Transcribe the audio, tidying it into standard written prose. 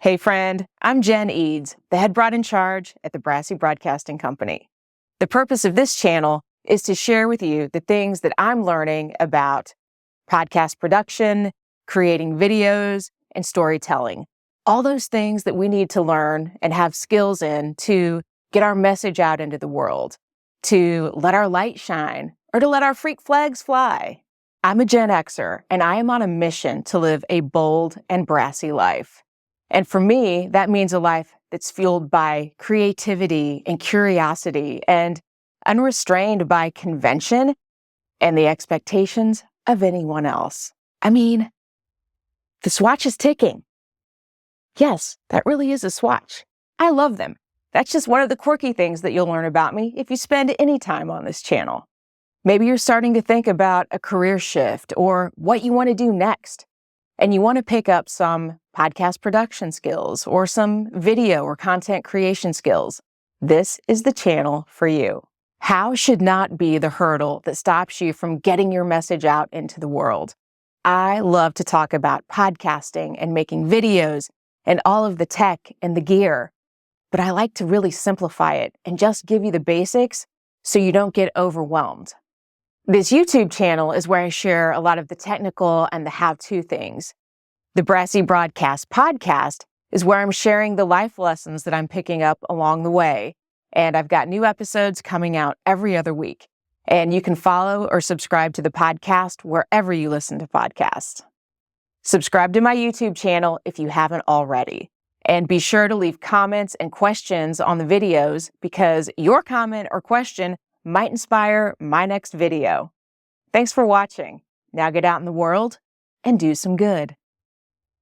Hey friend, I'm Jen Eads, the head broad in charge at the Brassy Broadcasting Company. The purpose of this channel is to share with you the things that I'm learning about podcast production, creating videos, and storytelling. All those things that we need to learn and have skills in to get our message out into the world, to let our light shine, or to let our freak flags fly. I'm a Gen Xer, and I am on a mission to live a bold and brassy life. And for me, that means a life that's fueled by creativity and curiosity and unrestrained by convention and the expectations of anyone else. I mean, the swatch is ticking. Yes, that really is a swatch. I love them. That's just one of the quirky things that you'll learn about me if you spend any time on this channel. Maybe you're starting to think about a career shift or what you want to do next, and you want to pick up some podcast production skills or some video or content creation skills. This is the channel for you. How should not be the hurdle that stops you from getting your message out into the world. I love to talk about podcasting and making videos and all of the tech and the gear, but I like to really simplify it and just give you the basics so you don't get overwhelmed. This YouTube channel is where I share a lot of the technical and the how-to things. The Brassy Broadcast podcast is where I'm sharing the life lessons that I'm picking up along the way. And I've got new episodes coming out every other week. And you can follow or subscribe to the podcast wherever you listen to podcasts. Subscribe to my YouTube channel if you haven't already. And be sure to leave comments and questions on the videos because your comment or question might inspire my next video. Thanks for watching. Now get out in the world and do some good.